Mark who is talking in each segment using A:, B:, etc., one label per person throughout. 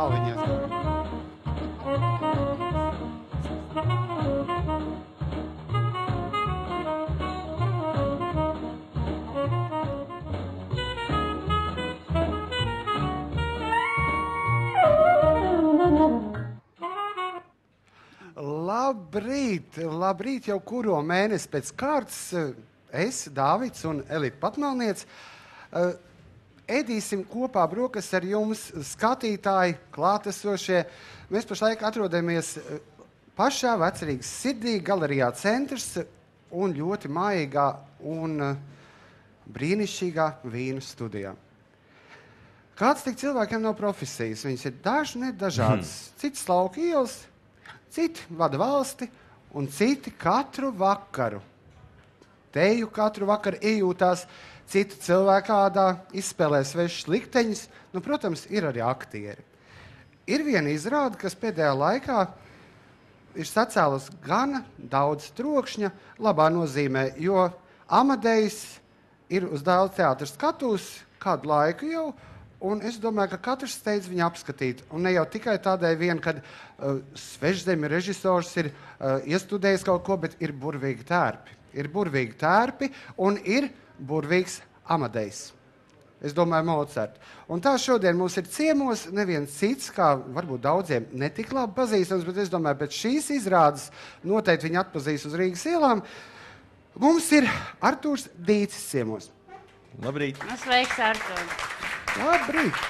A: kalviņos. Labrīt jau kuro mēnesi pēc kārtas. Es, Dāvids un Elita Patmalniec, ēdīsim kopā brokastis ar jums, skatītāji, klātesošie. Mēs pašlaik atrodamies pašā Vecrīgas sirdī, galerijā Centrs un ļoti mājīgā un brīnišķīgā vīnu studijā. Kāds tik cilvēkiem nav profesijas? Viņas ir dažādas. Cits lauka ielas, citi vada valsti un citi katru vakaru. Teju katru vakaru iejūtās, citi cilvēkādā izspēlē svešas likteņas. Nu, protams, ir arī aktieri. Ir viena izrāde, kas pēdējā laikā ir sacēlus gana daudz trokšņa, labā nozīmē, jo Amadejs ir uz Dēla teātra skatūs kādu laiku jau, un es domāju, ka katrs steidz viņu apskatīt. Un ne jau tikai tādēļ vien, kad svešzemi režisors ir iestudējis kaut ko, bet ir burvīgi tērpi. Ir burvīgi tērpi un ir burvīgs Amadejs. Es domāju, Mozart. Un tā šodien mums ir ciemos neviens cits, kā varbūt daudziem netik labi pazīstams, bet es domāju, pēc šīs izrādes noteikti viņi atpazīs uz Rīgas ielām. Mums ir Artūrs Dīcis ciemos.
B: Labrīt.
C: Sveiks, Artūr.
A: Labrīt.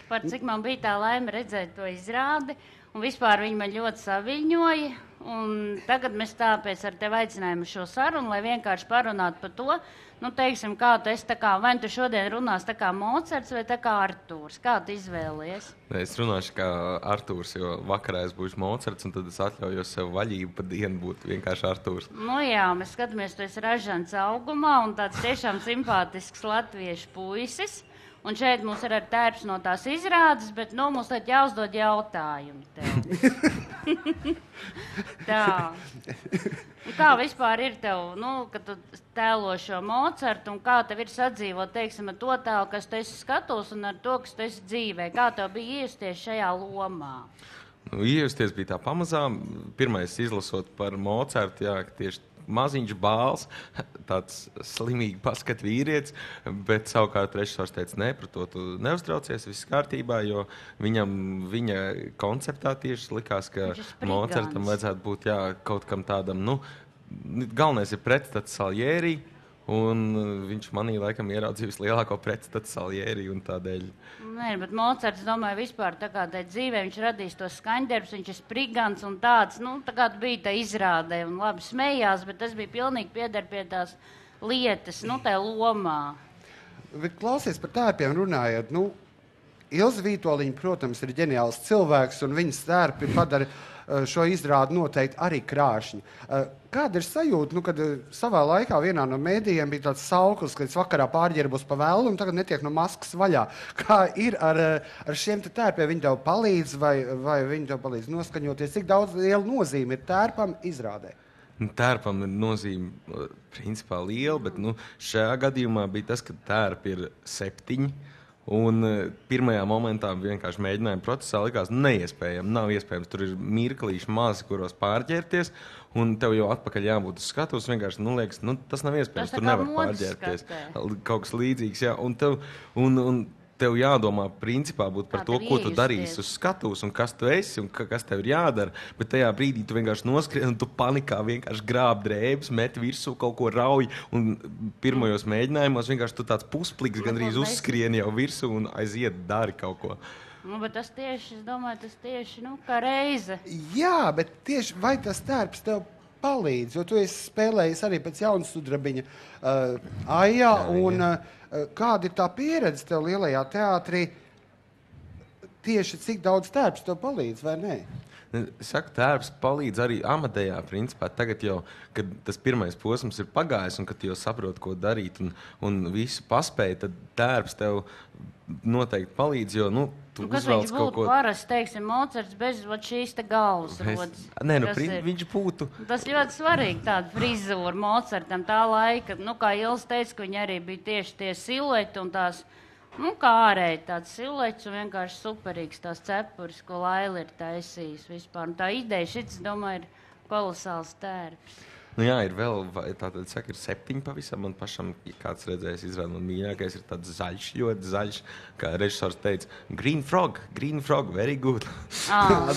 C: Par cik man bija tā laime redzēt to izrādi, un vispār viņi man ļoti saviļņoja, un tagad mēs tāpēc ar tevi aicinājām šo sarunu, lai vienkārši parunātu par to, nu, teiksim, kā tu esi tā kā, vai tu šodien runās tā kā Mocarts vai tā kā Artūrs, kā tu izvēlies?
B: Es runāšu kā Artūrs, jo vakarā es būšu Mocarts, un tad es atļaujos sev vaļību pa dienu būt vienkārši Artūrs.
C: Nu jā, mēs skatāmies, tu esi ražants augumā, un tāds tiešām simpātisks latviešu puisis. Un šeit mums ir tērps no tās izrādes, bet nu, mums tad jāuzdod jautājumi tev. Tā. Un kā vispār ir tev, nu, kad tu tēlo šo Mocartu, un kā tev ir sadzīvot, teiksim, ar to tēlu, kas tu esi skatos, un ar to, kas tu esi dzīvē? Kā tev bija iejusties šajā lomā?
B: Nu, iejusties bija tā pamazām. Pirmais izlasot par Mocartu, jā, tieši maziņš bāls, tāds slimīgi paskat vīrietis, bet savukārt režisors teica, ne, par to tu neuztraucies, viss kārtībā, jo viņa konceptā tieši likās, ka Mocartam vajadzētu būt, jā, kaut kam tādam, nu, galvenais ir pretstats Salieri, un viņš manī laikam ieraudzīja vislielāko pretstatu Salieri, un tādēļ...
C: Nē, bet Mocarts, domāju, vispār tā kā tā dzīvē, viņš radīs tos skaņdarbus, viņš ir sprigants un tāds, nu, tā kā bija tā izrādē un labi smējās, bet tas bija pilnīgi pieder pie tās lietas, nu, tā lomā.
A: Bet klausies par tērpiem runājot, nu, Ilze Vītoliņa, protams, ir ģeniāls cilvēks, un viņas tērpi padara šo izrādi noteikti arī krāšņi. Kāda ir sajūta, nu, kad savā laikā vienā no mēdījiem bija tāds sauklis, ka es vakarā pārģērbos pa vēlu un tagad netiek no maskas vaļā? Kā ir ar šiem te tērpiem? Viņi tev palīdz vai viņi tev palīdz noskaņoties? Cik daudz liela nozīme ir tērpam izrādē?
B: Tērpam ir nozīme principā liela, bet nu, šajā gadījumā bija tas, ka tērpi ir 7. Un pirmajā momentā vienkārši mēģinājuma procesā likās neiespējami, nav iespējams. Tur ir mirklīši mazi, kuros pārģērties, un tev jau atpakaļ jābūt uz skatuves. Vienkārši, nu, liekas, nu, tas nav iespējams, tur nevar pārģērties. Kaut kas līdzīgs, jā. Un tev jādomā principā būt par to, ko tu darīsi uz skatuves, un kas tu esi, un kas tev ir jādara. Bet tajā brīdī tu vienkārši noskrien, un tu panikā vienkārši grāb drēbes, met virsū kaut ko rauj, un pirmajos mēģinājumos vienkārši tu tāds puspliks gandrīz uzskrien jau virsū un aiziet dari kaut ko.
C: Nu, bet tas tieši, es domāju, tas tieši, nu, kā reize.
A: Jā, bet tieši vai tas tērps tev palīdz, jo tu esi spēlējis arī pēc Jaunsudrabiņa Aijā, un kāda ir tā pieredze tev lielajā teātrī? Tieši cik daudz tērps tev palīdz, vai ne?
B: Es saku, tērps palīdz arī Amadejā, principā. Tagad jau, kad tas pirmais posms ir pagājis, un kad jau saprot, ko darīt, un visu paspēj, tad tērps tev noteikti palīdz, jo, nu, tu uzvelc kaut ko...
C: Kas viņš būtu parasti, teiksim, Mocarts bez šīs te galvas rodas?
B: Nē, nu, viņš būtu...
C: Tas ļoti svarīgi, tāda frizūra Mocartam tā laika. Nu, kā Ilze teica, ka viņi arī bija tieši tie silueti un tās... Nu, kā ārēji tāds siluets un vienkārši superīgs tās cepures, ko Laila ir taisījis vispār. Un tā ideja šits, domāju, ir kolosāls tērps.
B: Nu jā, ir vēl, tātad saka, ir 7 pavisam, man pašam, ja kāds redzējis izrādi, man mīļākais ir tāds zaļš, ļoti zaļš, kā režisors teica, green frog, very good.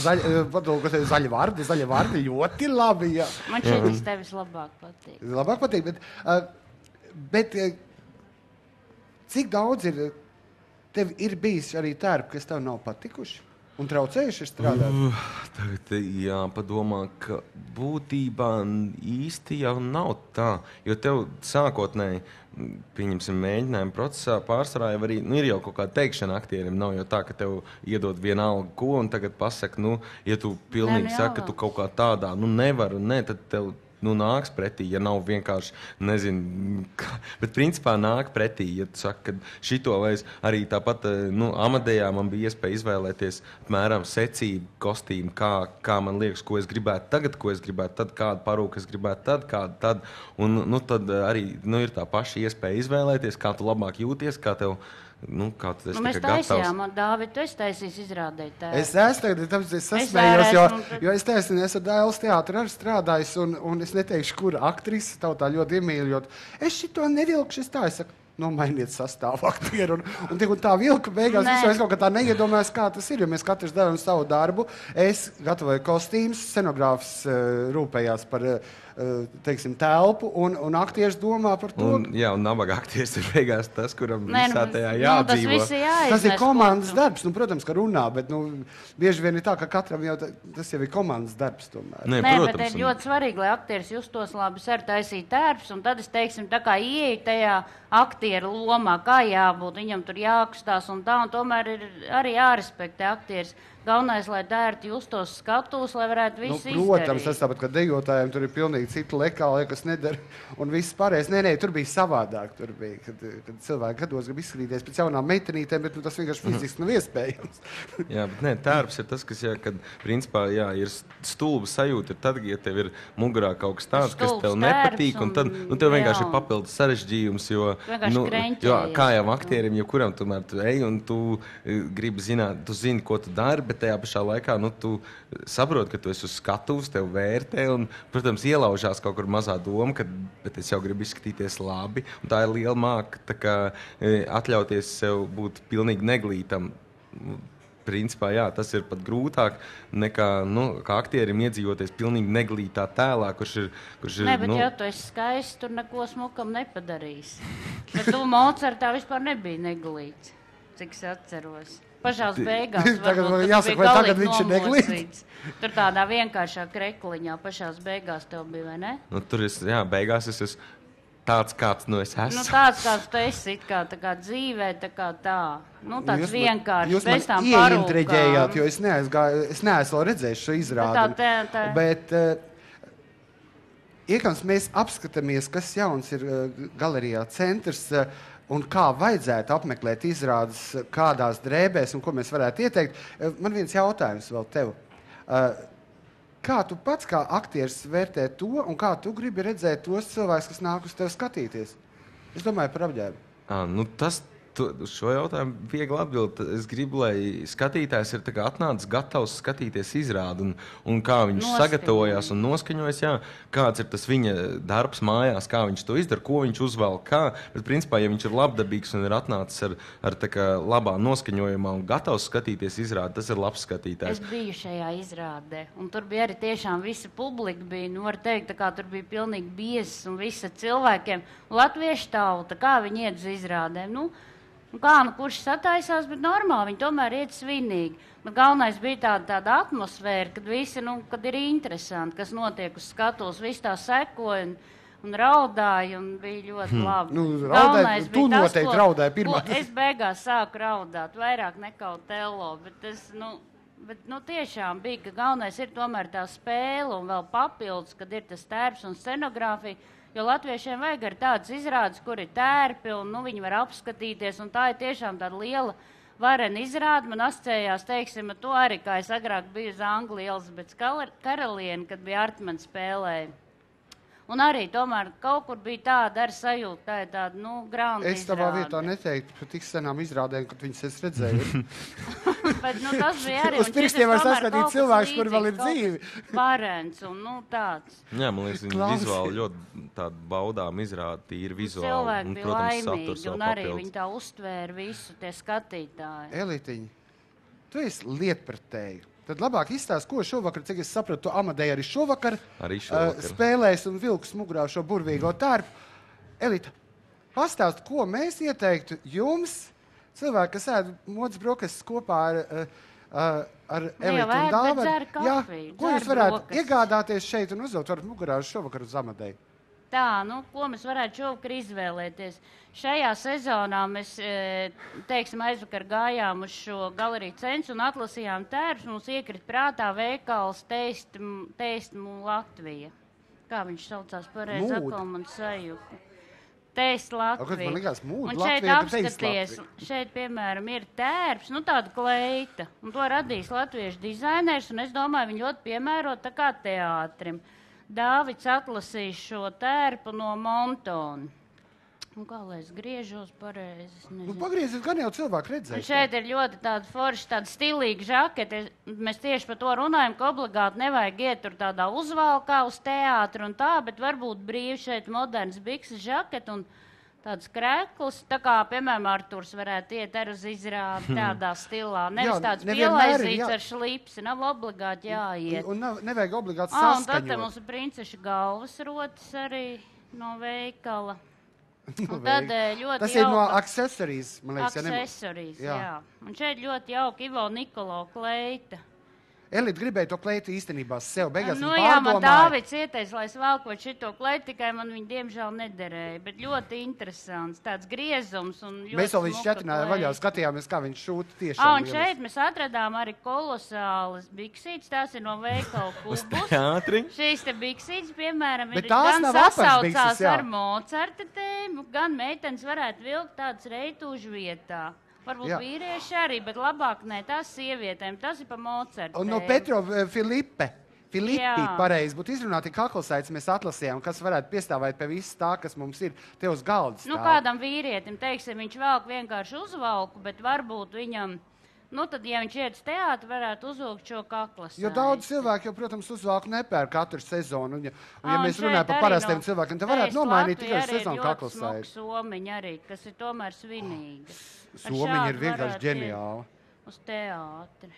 A: Zaļi vārdi ļoti labi, jā.
C: Man šeit tevis labāk patīk.
A: Labāk patīk, bet cik daudz tev ir bijis arī tērpi, kas tev nav patikuši un traucējuši strādāt?
B: Tagad jāpadomā, ka būtībā īsti jau nav tā, jo tev sākotnēji, pieņemsim, mēģinājuma procesā pārsvarā jau arī, ir jau kaut kāda teikšana aktierim, nav jau tā, ka tev iedod vienalga ko un tagad pasaka, ja tu pilnīgi saka, ka tu kaut kā tādā, nevar un tad tev nāks pretī, ja nav vienkārši, nezinu, bet principā nāk pretī, ja tu saki, ka šito vairs arī tāpat, Amadejā man bija iespēja izvēlēties apmēram secību, kostīmu, kā man liekas, ko es gribētu tagad, ko es gribētu tad, kādu parūku es gribētu tad, kādu tad, un tad arī, ir tā paša iespēja izvēlēties, kā tu labāk jūties, kā tev, kā tu esi
C: mēs taisījām, Dāvid, tu esi taisījis izrādēt tēvu.
A: Es tagad, tāpēc es sasmējos, jo es taisinu, es ar Dailes teātru arī strādājis, un es neteikšu, kura aktrise tautā ļoti iemīļot. Es šito nevilkšu, es saku, nomainiet sastāvu aktieru, un tā vilka beigās, es kaut kā tā neiedomājos, kā tas ir, jo mēs katrs darām savu darbu. Es gatavoju kostīmus, scenogrāfs rūpējās par, teiksim, telpu, un aktieris domā par to.
B: Un nabaga aktieris ir beigās tas, kuram visā tajā jādzīvo.
A: Tas ir komandas darbs, protams, ka runā, bet bieži vien ir tā, ka katram jau tas jau ir komandas darbs tomēr.
C: Nē, bet ir ļoti svarīgi, lai aktieris justos labi, es arī taisīju tērps, un tad es, teiksim, tā kā ieeju tajā aktieru lomā, kā jābūt, viņam tur jākustās un tā, un tomēr ir arī jārespektē aktieris. Galvenais, lai dērti justos skatos, lai varētu visu izdarīt.
A: Protams, tas tāpat, ka dejotājiem tur ir pilnīgi cita lekāla, kas nedara, un viss pārējais. Nē, tur bija savādāk. Tur bija, kad cilvēki gados grib izskatīties pēc jaunām meitenītēm, bet tas vienkārši fiziski nav iespējams.
B: Jā, bet tērps ir tas, kas, kad principā, ir stulba sajūta, ir tad, ja tev ir mugurā kaut kas tāds, kas tev nepatīk, un tad tev vienkārši ir papildus sarežģījums, jo kā jau aktierim, kuram tomēr tu ej, un tu gribi zināt, tu zini, ko tu dari, bet tajā pašā laikā tu saproti, ka tu esi uz skatuves, tev vērtē, un, protams, ielaužās kaut kur mazā doma, bet es jau gribu izskatīties labi, un tā ir liela māka, tā kā atļauties sev būt pilnīgi neglītam. Principā, tas ir pat grūtāk nekā, kā aktierim iedzīvoties pilnīgi neglītā tēlā, kurš ir...
C: Nē, bet ja tu esi skaists, tur neko smukam nepadarīs. Bet tu Mocartā vispār nebija neglīts, cik es atceros. Pašās beigās,
A: tagad viņš ir neglīts.
C: Tur tādā vienkāršā krekliņā pašās beigās tev bija, vai ne?
B: Tur beigās es esmu tāds, kāds es esmu.
C: Tāds, kāds tu esi, tā kā dzīvē, tā kā tā. Tāds vienkārši,
A: jūs bez tām parūkām. Jūs man ieintriģējāt, jo es neesmu vēl redzējis šo izrādi. Bet, iekams, mēs apskatāmies, kas jauns ir galerijā Centrs, un kā vajadzētu apmeklēt izrādes, kādās drēbēs un ko mēs varētu ieteikt. Man viens jautājums vēl tev. Kā tu pats kā aktieris vērtē to un kā tu gribi redzēt tos cilvēkus, kas nāk uz tevi skatīties? Es domāju par apģērbu.
B: Šo jautājumu viegli atbild. Es gribu, lai skatītājs ir atnācis gatavs skatīties izrādi un kā viņš sagatavojās un noskaņojas, kāds ir tas viņa darbs mājās, kā viņš to izdara, ko viņš uzvelk, kā. Bet, principā, ja viņš ir labdabīgs un ir atnācis ar labā noskaņojumā un gatavs skatīties izrādi, tas ir labs skatītājs.
C: Es biju šajā izrādē, un tur bija arī tiešām visa publika bija, var teikt, tur bija pilnīgi biezs un visa cilvēkiem. Latviešu tauta, kā viņi iet uz izrādēm, kurš sataisās, bet normāli, viņi tomēr iet svinīgi. Galvenais bija tāda atmosfēra, kad visi, kad ir interesanti, kas notiek uz skatuves, visi tā sekoja un raudāja, un bija ļoti labi.
A: Tu noteikti raudāji pirmā.
C: Es beigās sāku raudāt, vairāk nekā Tello, bet tiešām bija, ka galvenais ir tomēr tā spēle un vēl papildus, kad ir tas tērps un scenogrāfija. Jo latviešiem vajag ar tādas izrādes, kur ir tērpi, un viņi var apskatīties, un tā ir tiešām tāda liela varena izrāde. Man asociējās, teiksim, to arī, kā es agrāk biju uz Angliju Elizabetes karalieni, kad bija Artmans spēlēja. Un arī tomēr kaut kur bija tāda ar sajūta, tā ir tāda, grāmata
A: Es tavā
C: izrāde.
A: vietā neteiktu par tik senām izrādēm, kad viņas es redzēju.
C: Bet, tas bija arī.
A: Uz pirkstiem var saskatīt cilvēks, kur vēl ir dzīvi.
C: Varens un, tāds.
B: Jā, man liekas, viņi vizuāli ļoti tādu baudām izrāda, tīri vizuāli.
C: Cilvēki
B: un,
C: bija
B: protams,
C: laimīgi,
B: saturs vēl
C: un arī
B: papildus.
C: viņi tā uztvēra visu, tie skatītāji.
A: Elītiņi, tu esi lietpratēji. Tad labāk izstāst, ko šovakar, cik es sapratu, tu Amadeja arī šovakar spēlēs un vilks mugurā šo burvīgo tērpu. Elīta, pastāst, ko mēs ieteiktu jums, cilvēki, kas ēd modas brokastis kopā ar Elītu un Dāvadu. Jā, ko jūs varētu iegādāties šeit un uzvilkt varat mugurā šovakar uz Amadeju?
C: Tā, ko mēs varētu šovakar izvēlēties? Šajā sezonā mēs, aizvakar gājām uz šo galeriju centru un atlasījām tērpus. Mums iekrita prātā veikals Teistmu Latvija. Kā viņš saucās pareizi? Atkal man sajūta. Teist Latvija.
A: Man likās
C: un šeit apskaties, šeit, piemēram, ir tērps, tāda kleita. Un to radīs latviešu dizainers, un es domāju, viņi ļoti piemērot tā kā teātrim. Dāvids atlasīs šo tērpu no Montona. Kā lai es griežos pareizi?
A: Pagriezies, gan jau cilvēku redzēs.
C: Šeit ir ļoti tāda forša, tāda stilīga žakete. Mēs tieši par to runājam, ka obligāti nevajag iet tur tādā uzvalkā uz teātru un tā, bet varbūt brīvi šeit moderns bikses žakete un tāds krēkls, tā kā, piemēram, Arturs varētu iet ar uz izrādi tādā stilā. Nevis tāds pielaizīts ar šlipsi, nav obligāti jāiet.
A: Un nevajag obligāti saskaņot.
C: Un tad mums ir princeša galvas rotas arī no veikala. Un tad ļoti
A: Tas ir no aksesorijas, man liekas.
C: Aksesorijas, jā. Un šeit ļoti jauki Ivo Nikolo kleita.
A: Elīte gribēja to kleitu īstenībā sev. Beigās
C: jā, man Dāvids ieteica, lai es valkot šito kleitu, tikai man viņa diemžēl nederēja. Bet ļoti interesants, tāds griezums un ļoti
A: mēs vēl viņš šķetināja vaļā, skatījāmies, kā viņš šūta tiešām.
C: Un šeit mēs atradām arī kolosālas biksītes, tās ir no veikala Kubus. Šīs te biksītes, piemēram, ir gan sasaucās ar Mocarta tēmu, gan meitenes varētu vilkt tādas reitūžu vietā. Varbūt vīrieši arī, bet labāk ne, tās sievietēm. Tas ir pa Mocarta.
A: Un no Petro Filipi, pareizi, būtu izrunāti kaklasaits, mēs atlasījām, kas varētu piestāvēt pie viss tā, kas mums ir te uz galda stāv.
C: Kādam vīrietim, teiksim, viņš velk vienkārši uzvalku, bet varbūt viņam, tad, ja viņš iet uz teātri, varētu uzvilkt šo kaklasaiti.
A: Jo daudz cilvēku jau, protams, uzvalku nepērk katru sezonu. Un ja mēs runājam par parastiem cilvēkiem, tad varētu nomainīt tikai sezonu kaklasaiti.
C: Somiņi arī, kas ir tomēr svinīgi.
A: Somiņi ir vienkārši ģeniāli.
C: Uz teātri.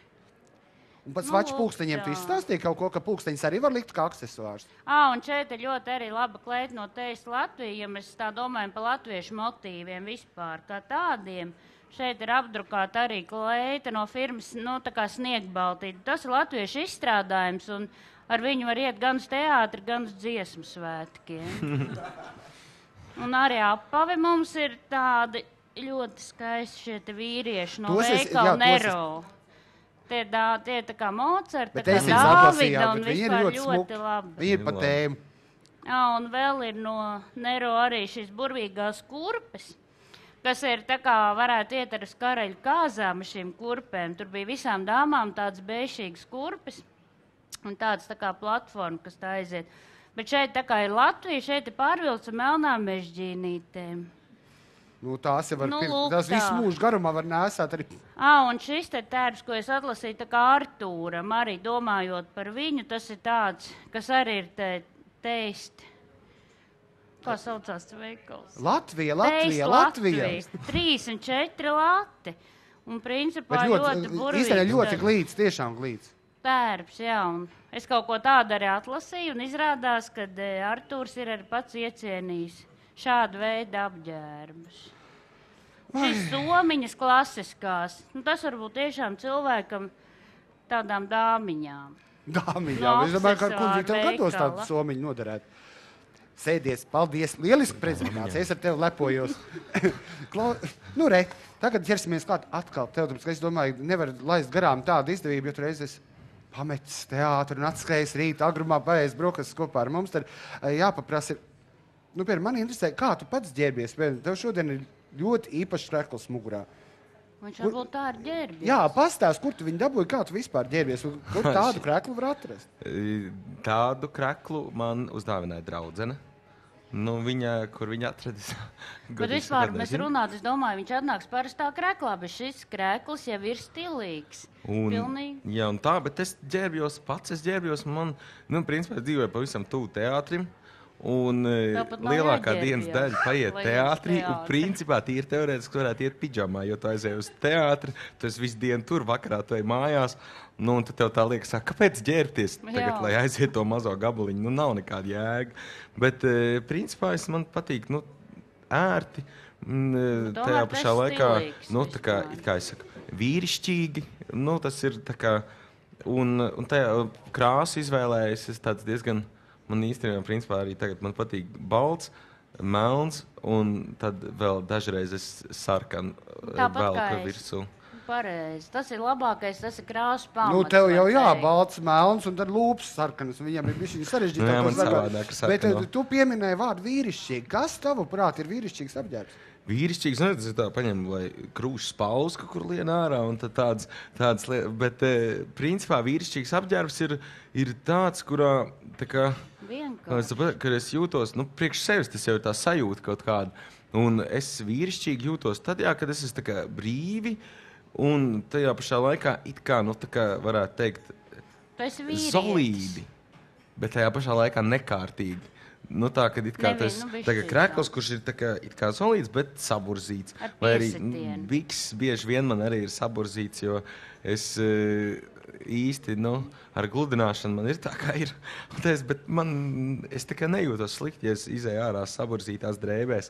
A: Un pēc vaču pulksteņiem tu izstāstīji kaut ko, ka pulksteņus arī var likt kā aksesuārs.
C: Un šeit ir ļoti arī laba kleita no Teist Latvija, ja mēs tā domājam par latviešu motīviem vispār kā tādiem. Šeit ir apdrukāta arī kleita no firmas, tā kā Sniegbaltīte. Tas ir latviešu izstrādājums, un ar viņu var iet gan uz teātri, gan uz dziesmu svētkiem. Un arī apavi mums ir tādi ļoti skaisti šie te vīrieši no veikala Nero. Tie ir tā kā Mocarta, tā kā Dāvida, un vispār ļoti labi.
A: Viņi ir pa tēmu.
C: Un vēl ir no Nero arī šīs burvīgās kurpes, kas ir tā kā varētu iet ar uz karaļu kāzām šīm kurpēm. Tur bija visām dāmām tādas bēšīgas kurpes un tāds tā kā platforma, kas tā aiziet. Bet šeit tā kā ir Latvija, šeit ir pārvilts ar melnām mežģīnītēm.
A: Tās jau var tās visu mūžu garumā var nēsāt arī.
C: Un šis te tērps, ko es atlasīju tā kā Artūram, arī domājot par viņu, tas ir tāds, kas arī ir Teist. Kā saucās tas veikals?
A: Latvija.
C: 3 un 4 lati. Un principā ļoti burvīgs.
A: Īstenībā ļoti glīts, tiešām glīts.
C: Tērps, jā. Un es kaut ko tādu arī atlasīju un izrādās, ka Artūrs ir arī pats iecienījis šādu veidu apģērbus. Šis somiņas klasiskās. Tas varbūt tiešām cilvēkam tādām dāmiņām.
A: Dāmiņām. Es domāju, ka kundze tev gados tādu somiņu noderētu. Sēdies, paldies. Lieliski prezentācija. Es ar tevi lepojos. Tagad ķersimies klāt atkal. Es domāju, nevar laist garām tādu izdevību, jo tu reiz esi pametis teātru un atskrējis rīt agrumā paēst brokastis kopā ar mums. Tad jāpaprasa. Piemēram, man interesē, kā tu pats ģērbies. Tev šodien ir ļoti īpašs krēkls mugurā.
C: Viņš varbūt tā ir ģērbies.
A: Jā, pastāst, kur tu viņu dabūji, kā tu vispār ģērbies, un kur tādu kreklu var atrast?
B: Tādu kreklu man uzdāvināja draudzene. Nu, kur viņa atradis.
C: Bet vispār mēs runāt, es domāju, viņš atnāks parastā kreklā, bet šis krekls jau ir stilīgs. Pilnīgi.
B: Jā, un tā, bet es ģērbjos, man, principā, es dzīvoju pavisam tuvu teātrim. Un lielākā dienas daļa paiet teātrī, un principā tīri teorētiski varētu iet pidžamā, jo tu aizēji uz teātri, tu esi visu dienu tur, vakarā tu ej mājās, nu, un tad tev tā liekas, kāpēc ģērbties tagad, lai aiziet to mazo gabaliņu, nu, nav nekāda jēga. Bet, principā, man patīk, nu, ērti, tajā pašā laikā, nu, tā kā, it kā es saku, vīrišķīgi, nu, tas ir tā kā, un tajā krāsu izvēlējies, es tāds diezgan... Man īstenībā, principā, arī tagad man patīk balts, melns, un tad vēl dažreiz es sarkanu velku virsū.
C: Pareizi. Tas ir labākais, tas ir krāsu pamats.
A: Nu, tev jau balts, melns, un tad lūpas sarkanas. Viņam ir bišķiņi sarežģītāk.
B: Jā, man savādāk sarkano.
A: Bet tu pieminēji vārdu vīrišķīgi. Kas tavuprāt ir vīrišķīgs apģērbs?
B: Vīrišķīgs, nu, tas ir tā, paņem, lai krūšas pauz, kur lien ārā, un tad tādas lietas. Bet, principā, vīrišķīgs apģērbs ir tāds, kurā, tā kā, kad es jūtos, nu, priekš sevis tas jau ir tā sajūta kaut kāda. Un es vīrišķīgi jūtos tad, jā, kad es esmu tā kā brīvi, un tajā pašā laikā it kā, nu, tā kā varētu teikt, solīdi, bet tajā pašā laikā nekārtīgi. Nu, tā, kad it kā tas krekls, kurš ir tā kā, it kā solīds, bet saburzīts. Vai arī biks bieži vien man arī ir saburzīts, jo es īsti, nu, ar gludināšanu man ir tā, kā ir. Bet es tā kā nejūtos slikti, ja es izēju ārā saburzītās drēbēs.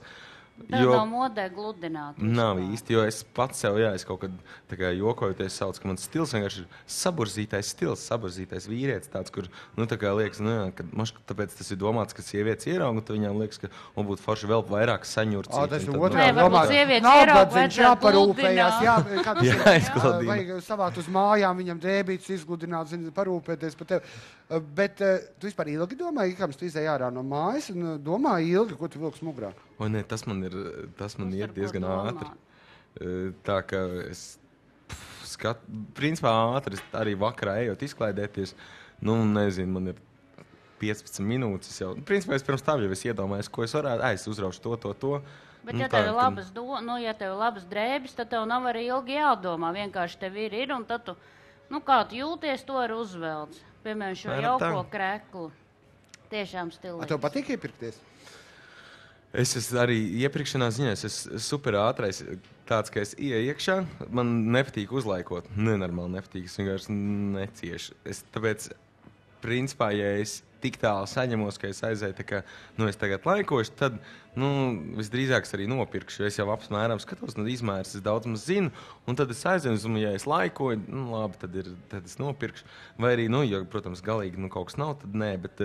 C: Tā nav modē gludināt.
B: Nav īsti, jo es pats sev, es kaut kad tā kā jokojoties sauc, ka mans stils vienkārši ir saburzītais vīrietis, tāds, kur, nu, tā kā liekas, nu, ka tāpēc tas ir domāts, ka sievietes ierauga, un tad viņām liekas, ka man būtu forši vēl vairāk saņurcīt.
A: Tas ir otrā domāt. Nabadzeņš jāparūpējās, vajag savāt uz mājām, viņam drēbītas izgludināt, parūpēties par tevi. Bet tu vispār ilgi domāji, kāpēc tu izēji ārā no mājas, un domāji ilgi, ko tu vilks mugrā?
B: O, nē, tas man ir diezgan ātri. Tā kā es principā ātri arī vakarā ejot izklaidēties, nu, nezinu, man ir 15 minūtes jau. Principā es pirms tam jau iedomājos, ko es varētu, es uzraušu to.
C: Bet, ja tev ir ja tev labas drēbes, tad tev nav arī ilgi jādomā. Vienkārši tev ir, un tad tu, nu, kā tu jūties, to ir uzvelts. Piemēram, šo jauko kreklu. Tiešām stilīgs.
A: Tev patīk iepirkties?
B: Es esmu arī iepirkšanā ziņā, es esmu super ātrais, tāds, ka es ieeju iekšā, man nepatīk uzlaikot, nenormāli nepatīk, es vienkārši neciešu. Tāpēc, principā, ja es tik tālu saņemos, ka es aizēju, tā kā, nu, es tagad laikošu, tad, nu, visdrīzāk es arī nopirkšu, jo es jau apmēram skatos, nu, izmērs, es daudz maz zinu, un tad es aizēju, un, ja es laikoju, nu, labi, tad es nopirkšu. Vai arī, nu, jo, protams, galīgi, nu, kaut kas nav, tad nē, bet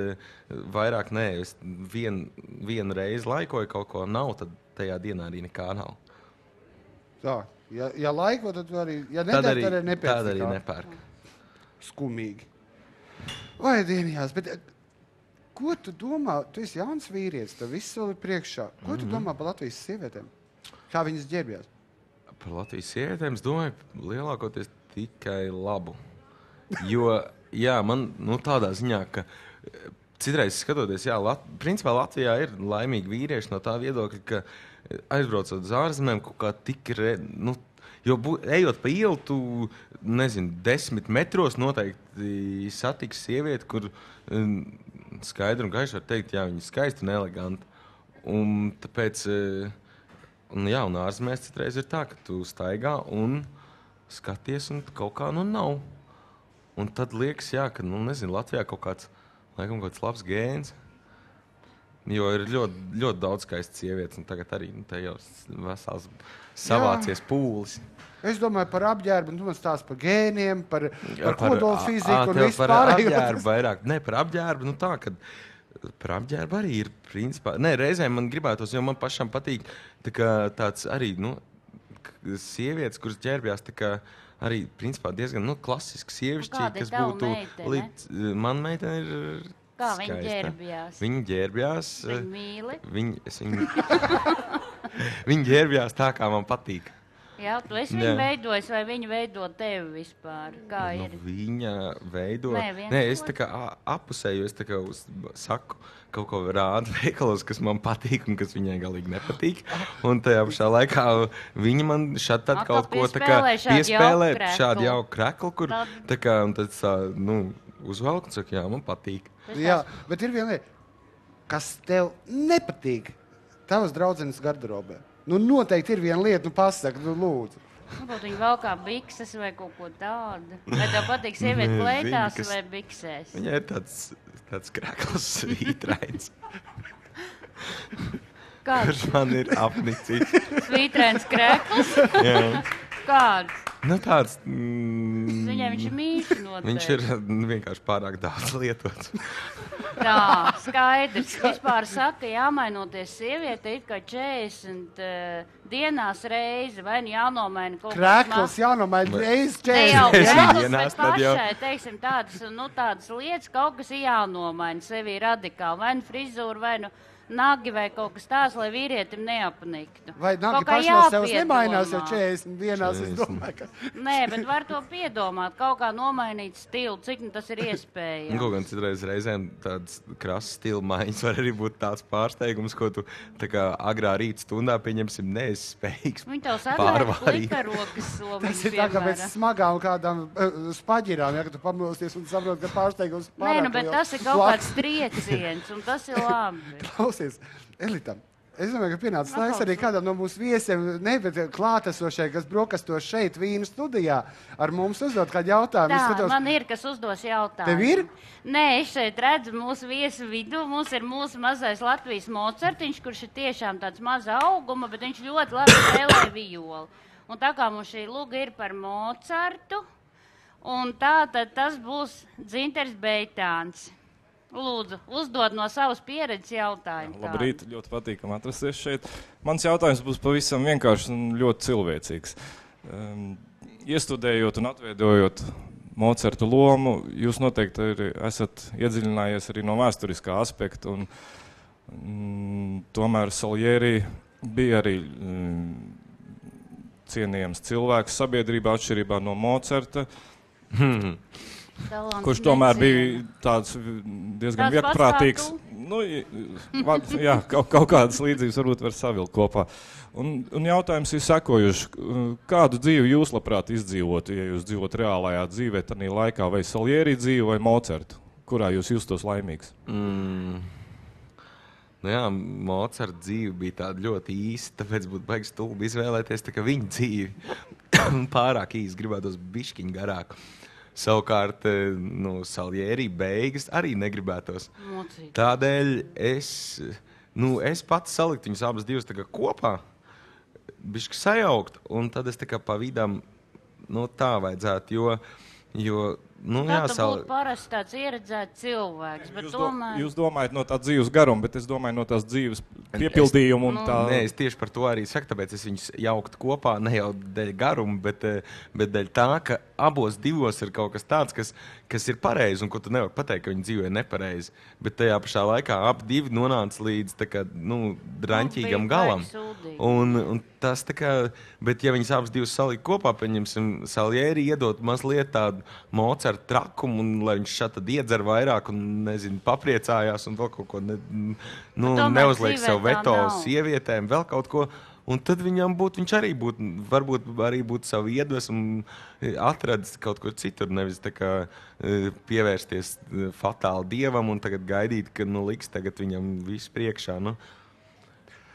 B: vairāk nē, es vienu reizi laikoju, kaut ko nav, tad tajā dienā arī nekā nav.
A: Tā, ja laiko, tad arī, ja nedara, tad arī nepērk.
B: Tad arī nepērk.
A: Skumīgi. Vai dienījās, bet ko tu domā? Tu esi jauns vīrietis, tev viss vēl ir priekšā. Ko tu domā par Latvijas sievietēm? Kā viņas ģērbjās?
B: Par Latvijas sievietēm es domāju lielākoties tikai labu. Jo, jā, man, nu, tādā ziņā, ka citreiz skatoties, jā, principā Latvijā ir laimīgi vīrieši no tā viedokļa, ka aizbraucot uz ārzemēm kaut kā tik, nu, jo ejot pa ielu, tu, nezinu, 10 metros noteikti satiks sievieti, kur skaidri un gaiši var teikt, jā, viņa ir skaista un eleganta. Un tāpēc, un ārzemēs citreiz ir tā, ka tu staigā un skaties un kaut kā, nu, nav. Un tad liekas, jā, ka, nu, nezinu, Latvijā kaut kāds labs gēns. Jo ir ļoti daudz skaistas sievietes, un tagad arī te jau vesels savācies pūlis.
A: Es domāju par apģērbu, un tu man stāsti par gēniem, par kodola fiziku un visu pārējo.
B: Par apģērbu vairāk. Ne, par apģērbu, nu tā, kad par apģērbu arī ir principā. Nē, reizēm man gribētos, jo man pašam patīk tāds arī, nu, sievietes, kuras ģērbjās tā kā arī principā diezgan, nu, klasiski sievišķīgi, kas būtu līdz man meitene ir.
C: Kā viņa ģērbjās?
B: Viņa ģērbjās.
C: Viņa mīli?
B: Viņa ģērbjās tā, kā man patīk.
C: Jā, tu esi viņu veidojis, vai viņa veido tevi vispār? Kā ir?
B: Viņa veido.
C: Nē,
B: es tā kā apusēju, es tā kā saku kaut ko rādu veikalos, kas man patīk un kas viņai galīgi nepatīk. Un tajā pašā laikā viņa man šad tad kaut ko tā kā piespēlē šādu jauku kreklu, kur tā kā, un tad uzvalk un saka, jā, man patīk.
A: Jā, bet ir viena lieta, kas tev nepatīk tavas draudzenes garderobē. Noteikti ir viena lieta, pasaka, lūdzu.
C: Varbūt viņi valkā bikses vai kaut ko tādu. Vai tev patīk sieviete kleitās vai biksēs?
B: Viņai ir tāds krekls svītrains. Kurš man ir apnicīts.
C: Svītrains krekls?
B: Jā.
C: Kāds?
B: Tāds...
C: Viņai viņš ir mīļš noteikti.
B: Viņš ir vienkārši pārāk daudz lietots.
C: Tā, skaidrs. Vispār saka, jāmainoties sieviete it kā 40 dienās reizi, vai jānomaina kaut kas.
A: Krekls jānomaina reizi 40
C: ne jau
A: dienās.
C: krekls, bet pašai, teiksim, tādas lietas, kaut kas jānomaina sevī radikāli. Vai frizūra, vai nagi vai kaut kas tāds, lai vīrietim neapniktu.
A: Vai nagi paši no sevs nemainās jau 40 dienās, es domāju, ka...
C: Nē, bet var to piedomāt, kaut kā nomainīt stilu, cik tas ir iespējams.
B: Kaut gan citreiz reizēm tāds krasas stila maiņas var arī būt tāds pārsteigums, ko tu tā kā agrā rīta stundā pieņemsim, neesi spējīgs
C: viņi tev sadēr likarokas somiņu,
A: tas ir tā kā pēc smagām kādām spaģirām, ja, ka tu pamilsties un saprot, ka pārsteigums pārāk.
C: Nē, bet tas ir kaut kāds trieciens, un tas ir labi.
A: Elitam, es domāju, ka pienācis laiks arī kādam no mūsu viesiem, bet klātesošai, kas brokastos šeit Vīnu studijā, ar mums uzdot kādu jautājumu.
C: Tā, man ir, kas uzdos jautājumu.
A: Tev ir?
C: Nē, es šeit redzu mūsu viesu vidu. Mums ir mūsu mazais Latvijas Mocartiņš, kurš ir tiešām tāds maza auguma, bet viņš ļoti labi spēlē violi. Un tā kā mums šī luga ir par Mocartu, un tā tad tas būs Dzinters Beitāns. Lūdzu, uzdod no savas pieredzes jautājumu.
D: Labrīt, ļoti patīkam atrasties šeit. Mans jautājums būs pavisam vienkāršs un ļoti cilvēcīgs. Iestudējot un atveidojot Mocarta lomu, jūs noteikti esat iedziļinājies arī no vēsturiskā aspekta, un tomēr Salieri bija arī cienījams cilvēks sabiedrībā atšķirībā no Mocarta. Kurš tomēr bija tāds diezgan viegprātīgs. Jā, kaut kādas līdzības varbūt var savilkt kopā. Un jautājums ir sekojuši, kādu dzīvi jūs labprāt izdzīvotu, ja jūs dzīvot reālajā dzīvē, tanī laikā, vai Salieri dzīvi vai Mocartu? Kurā jūs justos laimīgs?
B: Mocarta dzīve bija tāda ļoti īsta, tāpēc būtu baigi stulbi izvēlēties tā kā viņa dzīvi. Pārāk īsti gribētos bišķiņ garāku. Savukārt, Salieri beigas arī negribētos.
C: Mocīt.
B: Tādēļ es pats saliktu viņus abas divas tā kā kopā, bišķi sajaukt, un tad es tā kā pa vidam, tā vajadzētu, jo
C: būtu parasti tāds ieredzēts cilvēks, bet tomēr...
D: Jūs domājat no tā dzīves garuma, bet es domāju no tās dzīves piepildījumu un tā...
B: Nē, es tieši par to arī saku, tāpēc es viņus jauktu kopā, ne jau dēļ garuma, bet dēļ tā, ka abos divos ir kaut kas tāds, kas ir pareizi, un ko tu nevar pateikt, ka viņi dzīvo nepareizi. Bet tajā pašā laikā abi divi nonāca līdz tā kā, draņķīgam galam. Un tas tā kā, bet ja viņas abas divas salika kopā, pieņemsim, Salieri iedot mazliet tādu Mocarta trakumu, un lai viņš šā tad iedzer vairāk un, nezinu, papriecājās un vēl kaut ko, neuzliek sev veto sievietēm, vēl kaut ko. Un tad viņš arī būtu savu iedvesmu atradis kaut kur citur, nevis tā kā pievērsties fatāli dievam un tagad gaidīt, ka liks tagad viņam viss priekšā.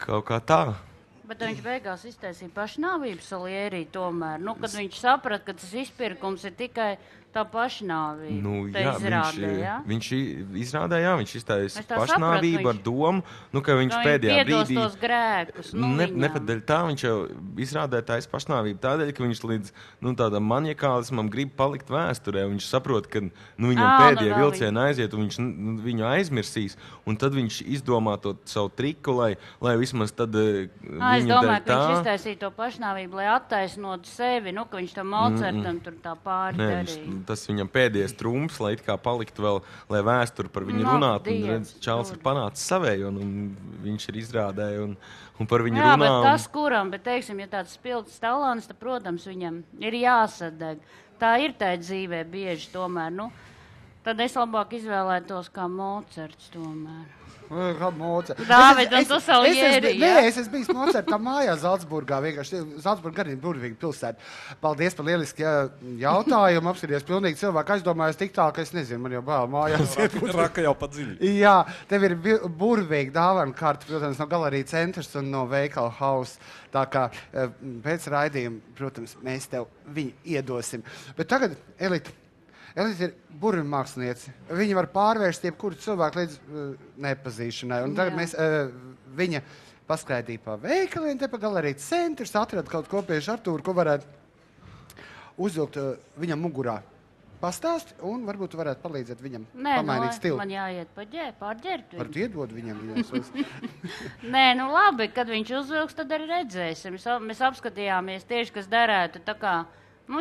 B: Kaut kā tā.
C: Bet viņš beigās iztaisīja pašnāvību Salieri tomēr. Kad viņš saprat, ka tas izpirkums ir tikai tā pašnāvība.
B: Viņš izrādāja, viņš iztaisīja pašnāvību ar domu, ka viņš pēdējā brīdī...
C: Piedos tos grēkus.
B: Nepadēļ tā, viņš jau izrādāja taisa pašnāvību tādēļ, ka viņš līdz tādam maniakālismam grib palikt vēsturē. Viņš saprot, ka viņam pēdējie vilcieni aiziet un viņš viņu aizmirsīs. Un tad viņš izdomā to savu triku, lai vismaz tad
C: es domāju, ka viņš iztaisīja to pašnāvību, lai attaisnotu sevi, ka viņš tam Mocartam tur tā pārdarīja.
B: Tas viņam pēdējais trumps, lai it kā paliktu vēl, lai vēsturi par viņu runātu. Un redz, Čāls ir panācis savēju, un viņš ir izrādēja un par viņu runā.
C: Jā, bet tas kuram, bet teiksim, ja tāds spilgts talants, tad, protams, viņam ir jāsadeg. Tā ir tā dzīvē bieži tomēr, tad es labāk izvēlētos kā Mocarts tomēr.
A: Kā Mocarts.
C: Dāvid, un tu savu jēri,
A: Nē, es esmu bijis Mocartā mājā Zalcburgā, vienkārši Zalcburga arī burvīga pilsēta. Paldies par lieliski jautājumu, apskaties pilnīgi cilvēku aizdomājos tik tā, ka es nezinu, man jau bail mājās.
D: Raka jau pat dziļi.
A: Jā, tev ir burvīga dāvana karta, protams, no Galerija centrs un no Veikala House. Tā kā pēc raidījuma, protams, mēs tev viņu iedosim. Bet tagad, Elita ir burvju māksliniece. Viņa var pārvērst jebkuru cilvēku līdz nepazīšanai. Un tagad mēs viņa paskraidīja pa veikaliem, te pa Galerija centrs, atrada kaut ko pie Artūru, ko varētu uzvilkt viņam mugurā. Pastāsti, un varbūt tu varētu palīdzēt viņam pamainīt stilu.
C: Man jāiet pārģert viņu.
A: Varat iedot viņam.
C: Nē, labi, kad viņš uzvilks, tad arī redzēsim. Mēs apskatījāmies tieši, kas derētu tā kā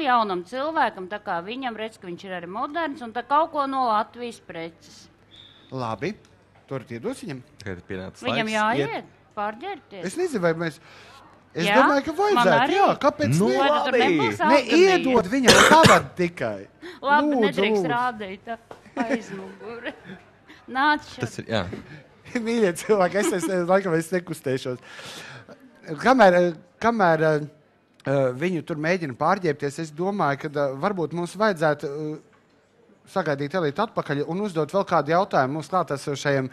C: jaunam cilvēkam, tā kā viņam redz, ka viņš ir arī moderns, un tā kaut ko no Latvijas preces.
A: Labi, tu varat iedot viņam?
C: Viņam jāiet pārģerties.
A: Es nezinu, vai mēs... Es domāju, ka vajadzētu, kāpēc
C: ne
A: iedod viņam tagad tikai.
C: Labi, nedrīkst rādīt aizmuguri. Nāc šeit.
B: Tas ir, jā.
A: Mīļie cilvēki, laikam es nekustēšos. Kamēr viņu tur mēģina pārģērbties, es domāju, ka varbūt mums vajadzētu sagaidīt Elītu atpakaļ un uzdot vēl kādu jautājumu mūsu klātesošajiem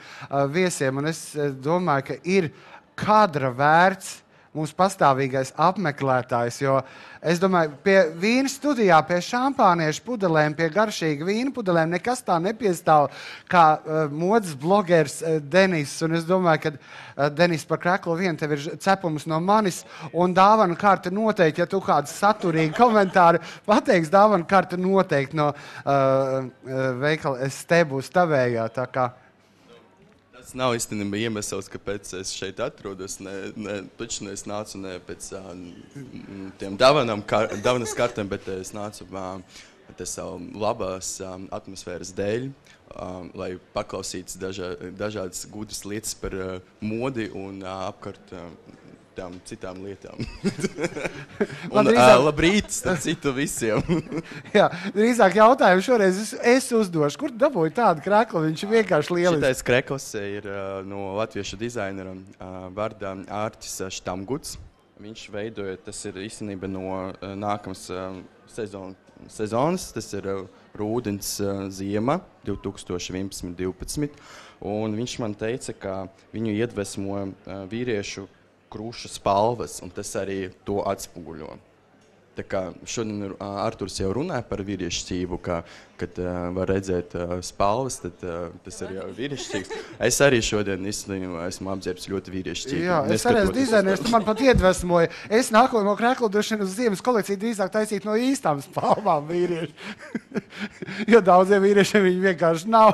A: viesiem. Un es domāju, ka ir kadra vērts mūsu pastāvīgais apmeklētājs, jo es domāju, pie vīna studijā, pie šampāniešu pudelēm, pie garšīga vīna pudelēm nekas tā nepiestāv kā modes blogers Denis. Un es domāju, ka Denis par kreklu vienu tev ir cepums no manis un dāvana karta noteikti, ja tu kādu saturīgu komentāru pateiks, dāvana karta noteikti no veikala te būs tavējā. Tā kā
E: tas nav īstenībā iemesls, kāpēc es šeit atrodos. Taču es nācu ne pēc tiem dāvanas kartēm, bet es nācu savu labās atmosfēras dēļ, lai paklausītu dažādas gudras lietas par modi un apkārt citām lietām. Un labrīt, starp citu visiem.
A: Jā, drīzāk jautājumu šoreiz es uzdošu. Kur dabūju tādu kreklu? Viņš ir vienkārši lielisks.
E: Šitais krekls ir no latviešu dizainera vārdā Ārtis Štamguds. Viņš veidoja, tas ir īstenībā no nākamās sezonas, tas ir Rūdens ziema 2011-2012. Un viņš man teica, ka viņu iedvesmo vīriešu krūšu spalvas, un tas arī to atspoguļo. Tā kā šodien Arturs jau runāja par vīriešķību, kad var redzēt spalvas, tad tas ir jau vīriešķīgs. Es arī šodien esmu apģērbs ļoti vīriešķīgi.
A: Jā, es arī esmu dizainers, tu man pat iedvesmoji. Es nākamo kreklu droši vien uz ziemas kolekciju drīzāk taisīt no īstām spalvām vīrieši. Jo daudziem vīriešiem viņi vienkārši nav.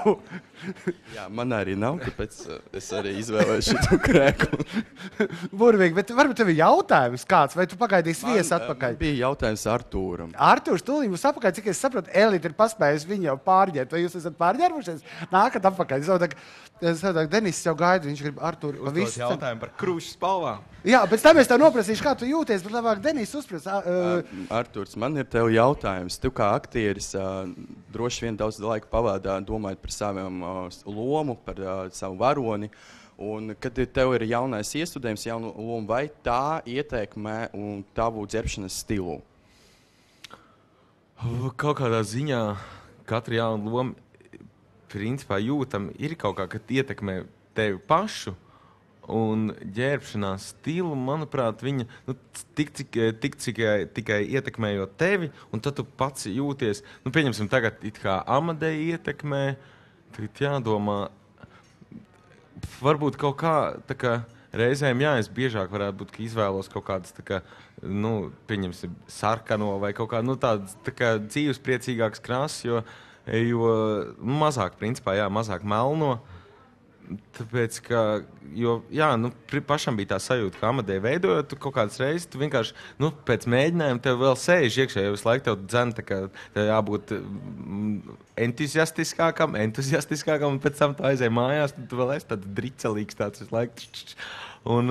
E: Jā, man arī nav, tāpēc es arī izvēlēju šitu kreklu.
A: Burvīgi, bet varbūt tev ir jautājums kāds, vai tu pagaidīsi viesu atpakaļ?
E: Man bija jautājums Artūram.
A: Artūrs, tūlīt būs atpakaļ, cik es saprotu, Elīte ir paspējusi viņu jau pārģērt. Vai jūs esat pārģērbušies? Nākat atpakaļ. Savādāk Denis jau gaida, viņš grib Artūru.
B: Uzdot jautājumu par krūšu spalvām.
A: Jā, pēc tam es tev noprasīšu, kā tu jūties, bet labāk Denis uzpras.
E: Artūrs, man ir tev jautājums. Tu kā aktieris droši vien daudz laika pavādā domājot par saviem lomu, par savu varoni. Un, kad tev ir jaunais iestudējums, jaunu lomu, vai tā ietekmē un tavu ģērbšanas stilu?
B: Kaut kādā ziņā katra jauna loma principā jūtam ir kaut kā, kad ietekmē tevi pašu. Un ģērbšanās stilu, manuprāt, viņa tikai ietekmējot tevi, un tad tu pats jūties, pieņemsim tagad it kā Amadeja ietekmē, tagad jādomā, varbūt kaut kā, tā kā reizēm, es biežāk varētu būt, ka izvēlos kaut kādas, tā kā, pieņemsim, sarkano vai kaut kā, tādas, tā kā dzīves priecīgākas krāsas, jo mazāk, principā, mazāk melno. Tāpēc, ka, pašam bija tā sajūta, ka Amadei veidojot tu kaut kādas reizes, tu vienkārši, pēc mēģinājuma tev vēl sēž iekšā, jo visu laiku tev dzen, tā kā tev jābūt entuziastiskākam, un pēc tam tu aizēji mājās, tu vēl esi tāds dricelīgs tāds visu laiku. Un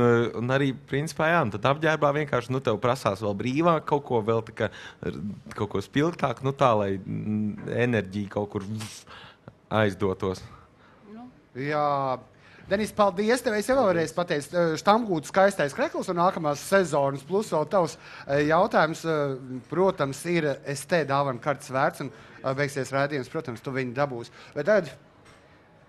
B: arī, principā, tad apģērbā vienkārši, tev prasās vēl brīvāk kaut ko, vēl tā kā, kaut ko spilgtāk, tā, lai enerģija kaut kur aizdotos.
A: Jā, Denis, paldies tev. Es jau vēlreiz pateicu, Štamgūts skaistais krekls un nākamās sezonas plus vēl tavs jautājums, protams, ir ST dāvana kartes vērts un beigsies rādījums, protams, tu viņu dabūsi. Bet tad,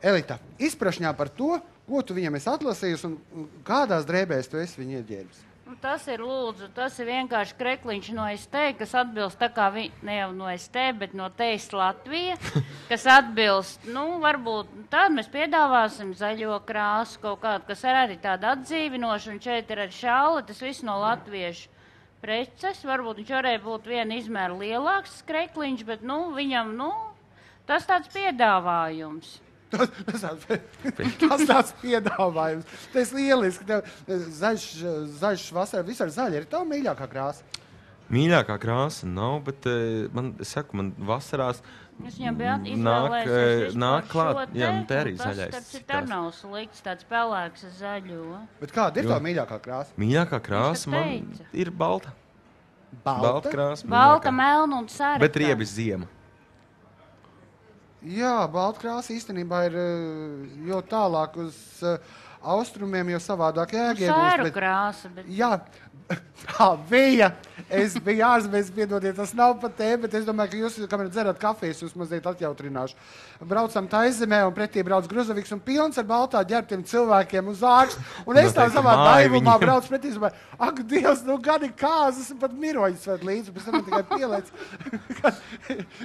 A: Elita, izprašņā par to, ko tu viņam esi atlasījusi un kādās drēbēs tu esi viņu ieģērbis?
C: Tas ir vienkārši krekliņš no ST, kas atbilst tā kā, ne jau no ST, bet no Teis Latvija, kas atbilst, varbūt tādu mēs piedāvāsim zaļo krāsu kaut kādu, kas ir arī tāda atdzīvinoša, un šeit ir arī šāli, tas viss no latviešu preces, varbūt viņš varēja būt viena izmēra lielāks krekliņš, bet, viņam, tas tāds piedāvājums.
A: Tas tāds piedāvājums. Tas ir lieliski. Zaļš vasarā, visur zaļi. Ir tava mīļākā krāsa?
B: Mīļākā krāsa nav, bet man vasarās nāk klāt. Jā, te arī zaļais.
C: Tas ir nav slikts, tāds pelēks ar zaļo.
A: Bet kāda ir tava mīļākā krāsa?
B: Mīļākā krāsa man ir balta. Balta krāsa.
C: Balta, melna un sarkana.
B: Bet riebis ziema.
A: Jā, balta krāsa īstenībā ir jau tālāk uz austrumiem, jo savādāk jāiegūst.
C: Sēru krāsa. Bet...
A: Jā, tā bija. Es biju ārzemēs, piedodiet, tas nav pat te, bet es domāju, ka jūs, kamēr dzerat kafijas, jūs mazliet atjautrināšu. Braucam Taizemē un pretī brauc Gruzoviks un pilns ar baltā ģērbtiem cilvēkiem uz ārstu. Un es tā savā naivumā brauc pretī, es domāju, ak, Dievs, gadi kāzas un pat miroņas vēl līdzi, pēc tam tikai pielēc,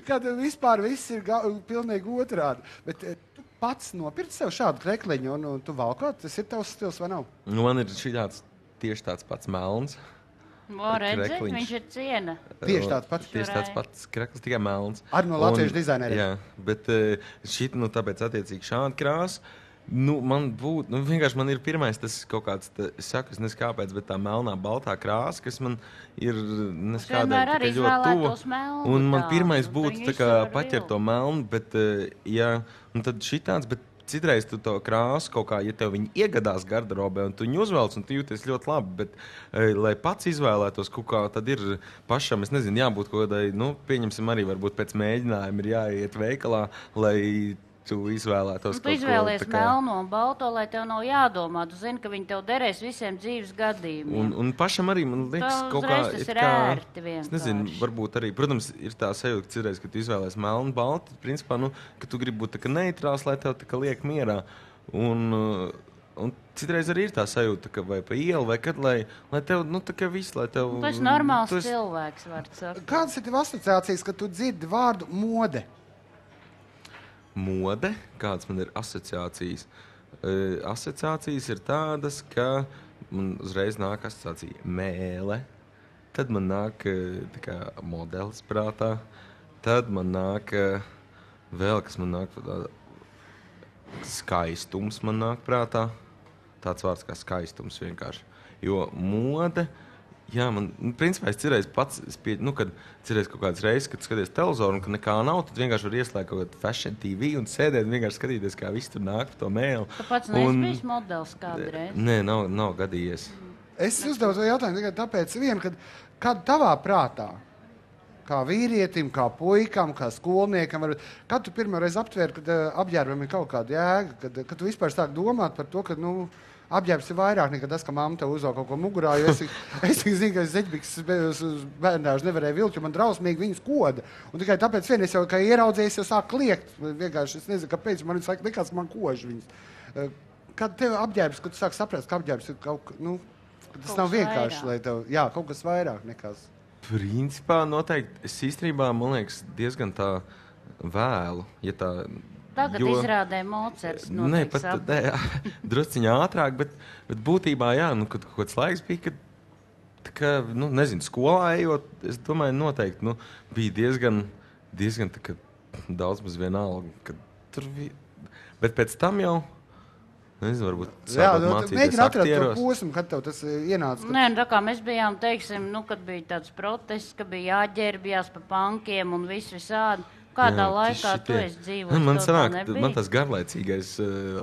A: kad vispār viss ir pilnīgi otrādi. Bet tu pats nopirci sev šādu krekliņu un tu valkāt, tas ir tavs stils vai nav?
B: Man ir tieši tāds pats melns.
C: Redzi, viņš ir ciena.
A: Tieši tāds pats?
B: Tieši tāds pats krekls, tikai melns.
A: Arī no latviešu dizaineriem?
B: Jā, bet tāpēc attiecīgi šāda krāsa. Man vienkārši man ir pirmais tas kaut kāds, es nezinu kāpēc, bet tā melnā, baltā krāsa, kas man ir neskādēļ tikai ļoti tuva. Un man pirmais būtu tā kā paķert to melnu, bet, tad šitāds, bet citreiz tu to krāsu kaut kā, ja tev viņi iegadās garderobē un tu viņu uzvelc un tu jūties ļoti labi, bet, lai pats izvēlētos kaut kā, tad ir pašam, es nezinu, jābūt kaut kādai, pieņemsim arī varbūt pēc mēģinājuma ir jāiet veikalā, lai tu izvēlētos kaut ko.
C: Tu izvēlies melno un balto, lai tev nav jādomā. Tu zini, ka viņi tev derēs visiem dzīves gadījumiem.
B: Un pašam arī, man liekas, kaut kā...
C: Tas ir ērti vienkārši. Es nezinu,
B: varbūt arī, protams, ir tā sajūta citreiz, ka tu izvēlies melnu, baltu, principā, ka tu gribi būt tā kā neitrāls, lai tev tā kā liek mierā. Un citreiz arī ir tā sajūta, ka vai pa ielu, vai kad, lai tev, tā kā viss, lai tev...
C: Tu esi normāls cilvēks, var teikt.
A: Kādas ir tev asociācijas, kad tu dzirdi vārdu mode?
B: Mode, kādas man ir asociācijas? Asociācijas ir tādas, ka man uzreiz nāk asociācija mēle, tad man nāk tā kā modelis prātā, tad man nāk vēl, kas man nāk skaistums man nāk prātā, tāds vārds kā skaistums vienkārši, jo mode, jā, man, principā es cerēju pats, kad cerēju kaut kādas reizes, kad skaties televizoru un ka nekā nav, tad vienkārši var ieslēgt kaut kādu fashion TV un sēdēt un vienkārši skatīties, kā viss tur nāk pa to mēli.
C: Tu pats neesi bijis modelis kādreiz?
B: Nē, nav gadījies.
A: Es uzdevu to jautājumu tikai tāpēc, kad tavā prātā, kā vīrietim, kā puikam, kā skolniekam, kad tu pirmoreiz aptvēri, kad apģērbam ir kaut kāda jēga, kad tu vispār sāk domāt par to, ka, apģērbs ir vairāk nekā tas, ka mamma tev uzvelk kaut ko mugurā, jo es zinu, ka es zeķbikses uz bērndāžu nevarēju vilkt, jo man drausmīgi viņas koda. Un tikai tāpēc es jau, kā ieraudzījis, jau sāk kliegt. Vienkārši es nezinu, kāpēc man visu laiku likās, ka man kož viņas. Kad tev apģērbs, kad tu sāk saprast, ka apģērbs ir kaut tas nav vienkārši, lai tev, kaut kas vairāk nekās.
B: Principā noteikti, es īstenībā, man liekas, diezgan tā vēlu, ja tā...
C: Tagad izrādē Mocerts noteikti
B: saprast. Drusciņā ātrāk, bet būtībā, kad kaut kāds laiks bija, kad, nezinu, skolā ejot, es domāju, noteikti, bija diezgan tā, ka daudz maz vienalga, kad tur bija. Bet pēc tam jau, Nezinu, varbūt sākot mācīties
A: mēģini atrast to
B: aktieros.
A: posmu, kad tev tas ienāca.
C: Nē, tā kā mēs bijām, teiksim, kad bija tāds protests, ka bija jāģērbjās pa pankiem un viss visādi. Kādā laikā tu esi dzīvojis?
B: Man tas garlaicīgais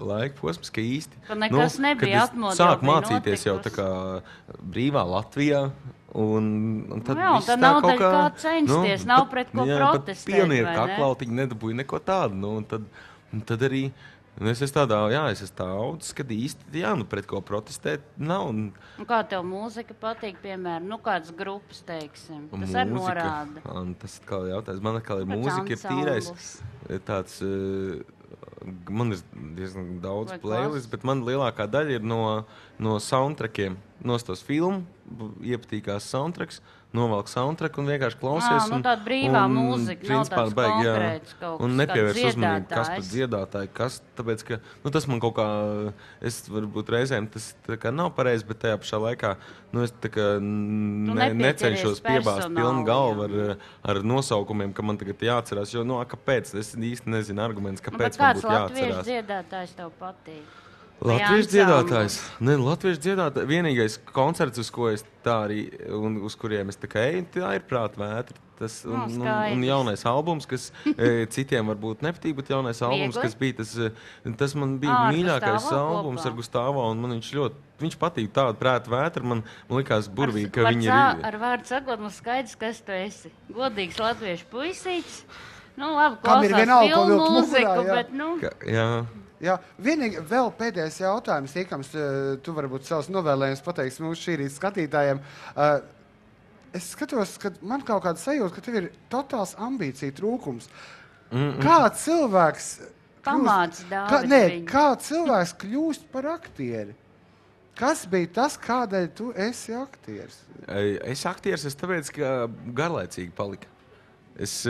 B: laika posms, ka īsti...
C: Ka nekas nebija atmodot.
B: Sāk mācīties jau tā kā brīvā Latvijā. Un tad
C: tad nav kaut kā censties, nav pret ko protestēt.
B: Pionieru kaklautiņi nedabūja neko tādu. Un tad arī... Es esmu tā audzis, kad īsti, pret ko protestēt nav.
C: Kā tev mūzika patīk, piemēram, kādas grupas, teiksim? Tas arī norāda.
B: Tas kā jautājums. Man atkal ir mūzika, ir tīrais tāds, man ir diezgan daudz playlists, bet man lielākā daļa ir no soundtrackiem, no tos filmu, iepatīkās soundtracks, novelk soundtrack un vienkārši klausies.
C: Tāda brīvā mūzika, nav tāds konkrēts kaut kas.
B: Un nepievērs uzmanību, kas par dziedātāju, tāpēc, ka, tas man kaut kā, es varbūt reizēm tas tā kā nav pareizi, bet tajā pašā laikā, es tā kā necenšos piebāzt pilnu galvu ar nosaukumiem, ka man tagad jāatcerās, jo, kāpēc, es īsti nezinu arguments, kāpēc man būtu jāatcerās.
C: Kāds latviešu dziedātājs tev patīk?
B: Latviešu dziedātājs. Latviešu dziedātājs. Vienīgais koncerts, uz ko es tā arī, un uz kuriem es tā kā eju, tā ir Prāta vētra. Tas, un jaunais albums, kas citiem varbūt nepatīk, bet jaunais albums, kas bija, tas man bija mīļākais albums ar Gustavo, un man viņš patīk tādu Prāta vētra, man likās burvīgi, ka viņi ir...
C: Ar vārdu sakot, mums skaidrs, kas tu esi. Godīgs latviešu puisīts. Labi, klausās filmu mūziku, bet,
A: Jā, vienīgi vēl pēdējais jautājums, Iekams, tu varbūt savus novēlējumus pateiksi mūsu šī rīta skatītājiem. Es skatos, ka man kaut kāda sajūta, ka tev ir totāls ambīcija trūkums. Kā cilvēks... Kā cilvēks kļūst par aktieri? Kas bija tas, kādēļ tu esi aktieris?
B: Es aktieris esmu tāpēc, ka garlaicīgi palika. Es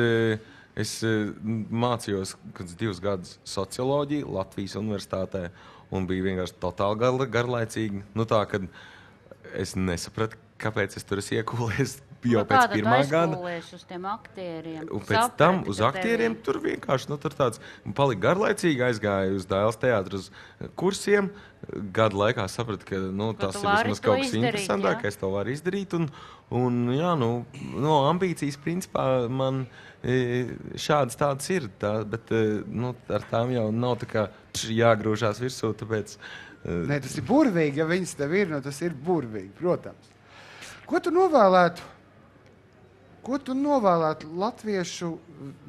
B: mācījos 2 gadus socioloģiju Latvijas universitātē un biju vienkārši totāli garlaicīgi. Tā, kad es nesapratu, kāpēc es tur esmu iekūlies jau pēc pirmā gada.
C: Uz tiem aktieriem?
B: Un pēc tam uz aktieriem tur vienkārši tur tāds palika garlaicīgi, aizgāju uz Dailes teātru uz kursiem. Gadu laikā sapratu, ka tas ir vismaz kaut kas interesantāk, es to varu izdarīt. Un ambīcijas principā man šādas tādas ir, bet ar tām jau nav tā kā jāgrūžās virsū, tāpēc...
A: Nē, tas ir burvīgi, ja viņas tev ir, tas ir burvīgi, protams. Ko tu novēlētu latviešu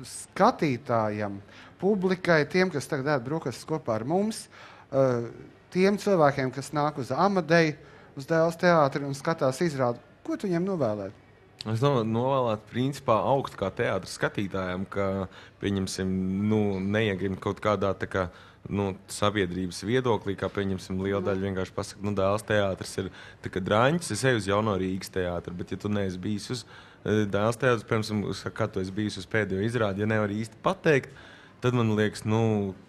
A: skatītājam, publikai, tiem, kas tagad ēd brokastis kopā ar mums, tiem cilvēkiem, kas nāk uz Amadeju, uz Dailes teātri un skatās izrādi? Ko tu viņiem novēlētu?
B: Es novēlētu, principā, augt kā teātris skatītājiem, ka, pieņemsim, neiegrimt kaut kādā tā kā, sabiedrības viedoklī, kā, pieņemsim, liela daļa vienkārši pasaka, Dailes teātris ir tā kā draņķis, es eju uz Jauno Rīgas teātri, bet ja tu neesi bijis uz Dailes teātris, piemēram, kad tu esi bijis uz pēdējo izrādi, ja nevar īsti pateikt, tad man liekas,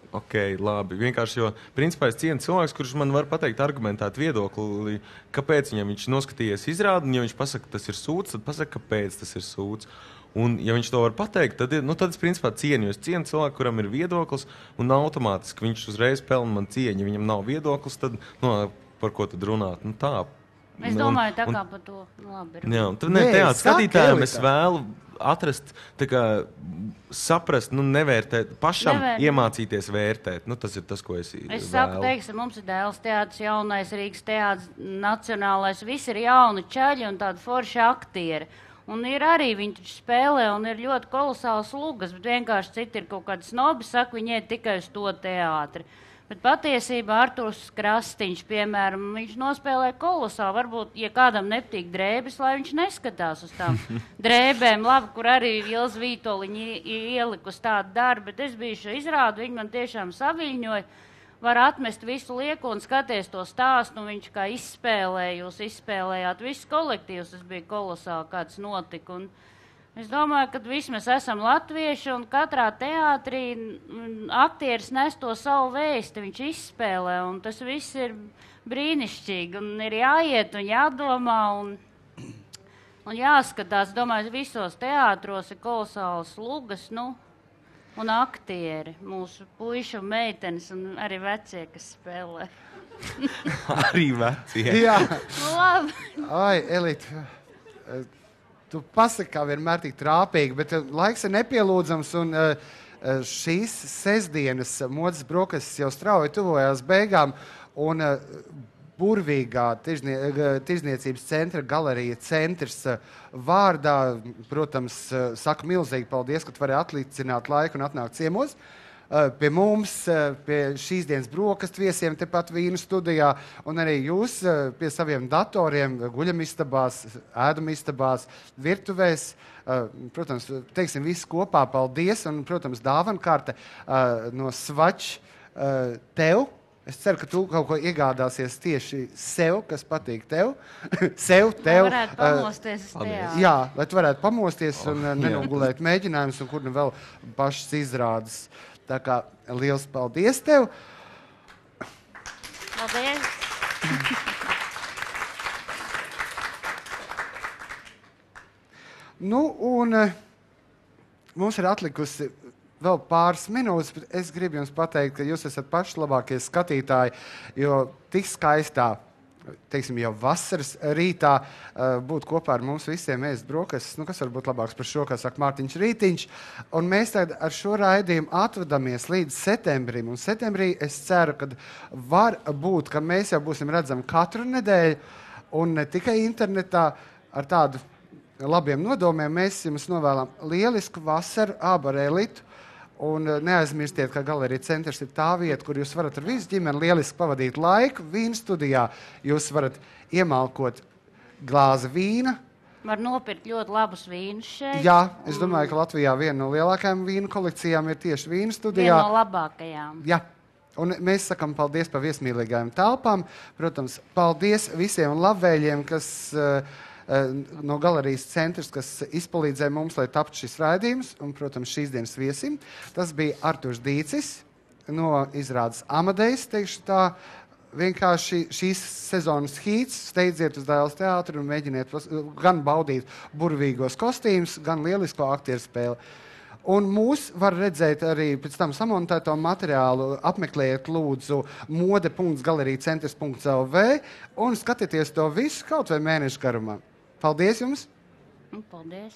B: ok, labi. Vienkārši, jo, principā, es cienu cilvēks, kurš man var pateikt argumentēt viedokli, kāpēc viņam viņš noskatījies izrādi, un ja viņš pasaka, tas ir sūds, tad pasaka, kāpēc tas ir sūds. Un, ja viņš to var pateikt, tad es, principā, cienu. Es cienu cilvēku, kuram ir viedoklis, un automātiski viņš uzreiz pelna man cieņu. Ja viņam nav viedoklis, tad, par ko tad runāt? Tā.
C: Es domāju, tā kā par to labi ir.
B: Jā, tad teātris skatītājiem es vēlu atrast, saprast, nevērtēt, pašam iemācīties vērtēt. Tas ir tas, ko es vēlu.
C: Es saku, mums ir Dailes teātris, jaunais Rīgas teātris, nacionālais, visi ir jauni čaļi un tādi forši aktieri. Un ir arī viņi taču spēlē un ir ļoti kolosāls lugas, bet vienkārši citi ir kaut kādi snobi, saka, viņi iet tikai uz to teātri. Bet patiesībā Arturs Krastiņš, piemēram, viņš nospēlē kolosāli. Varbūt, ja kādam nepatīk drēbes, lai viņš neskatās uz tām drēbēm, labi, kur arī Ilza Vītoliņa ielikus tādu darbu, bet es biju šo izrādu, viņi man tiešām saviļņoja. Var atmest visu lieku un skaties to stāstu, un viņš kā izspēlēja, jūs izspēlējāt visu kolektīvus, tas bija kolosāli, kāds notika. Un es domāju, ka visi mēs esam latvieši, un katrā teātrī aktieris nes to savu vēsti, viņš izspēlē, un tas viss ir brīnišķīgi, un ir jāiet un jādomā, un jāskatās. Domāju, visos teātros ir kolosālas lugas, Un aktieri, mūsu puiši un meitenes, un arī vecie, kas spēlē.
B: Arī vecie.
A: Jā,
C: Labi.
A: ai, Elita, tu pasaki, kā vienmēr tik trāpīgi, bet laiks ir nepielūdzams, un šīs sestdienas modes brokastis jau strauji tuvojās beigām, un burvīgā tirzniecības centra galerija centrs vārdā, protams, saku milzīgi paldies, ka tu vari atlicināt laiku un atnākt ciemos pie mums, pie šīs dienas brokastu viesiem tepat Vīnu studijā, un arī jūs pie saviem datoriem, guļamistabās, ēdumistabās, virtuvēs. Protams, teiksim, visi kopā paldies, un, protams, dāvankarte no Svač tev. Es ceru, ka tu kaut ko iegādāsies tieši sev, kas patīk tev. Sev, tev.
C: Lai varētu pamosties uz teātri.
A: Jā, lai tu varētu pamosties un nenogulēt mēģinājumus, un kur nu vēl pašas izrādes. Tā kā liels paldies tev.
C: Paldies.
A: Nu, un mums ir atlikusi vēl pāris minūtes, bet es gribu jums pateikt, ka jūs esat paši labākie skatītāji, jo tik skaistā, teiksim, jau vasaras rītā būt kopā ar mums visiem ēst brokastis, nu, kas var būt labāks par šo, kā saka Mārtiņš Rītiņš, un mēs tagad ar šo raidījumu atvadamies līdz septembrim, un septembrī es ceru, ka var būt, ka mēs jau būsim redzami katru nedēļu, un ne tikai internetā ar tādu labiem nodomiem, mēs jums novēlam lielisku vasaru abu ar Elitu, un neaizmirstiet, ka galerija centrs ir tā vieta, kur jūs varat ar visu ģimeni lieliski pavadīt laiku. Vīnu studijā jūs varat iemalkot glāzi vīna.
C: Var nopirkt ļoti labus vīnus šeit.
A: Jā, es domāju, ka Latvijā viena no lielākajām vīnu kolekcijām ir tieši Vīnu studijā.
C: Viena no labākajām.
A: Jā. Un mēs sakam paldies par viesmīlīgajām telpām. Protams, paldies visiem labvēļiem, kas no galerijas centrs, kas izpalīdzēja mums, lai taptu šis raidījums, un, protams, šīs dienas viesim. Tas bija Arturs Dīcis no izrādes Amadejs, teikšu tā, vienkārši šīs sezonas hīts, steidziet uz Dailes teātru un mēģiniet gan baudīt burvīgos kostīmus, gan lielisko aktieru spēli. Un mūs var redzēt arī pēc tam samontēto materiālu, apmeklējiet lūdzu mode.galerīcentrs.lv un skatieties to visu kaut vai mēnešu garumā. Paldies jums!
C: Paldies!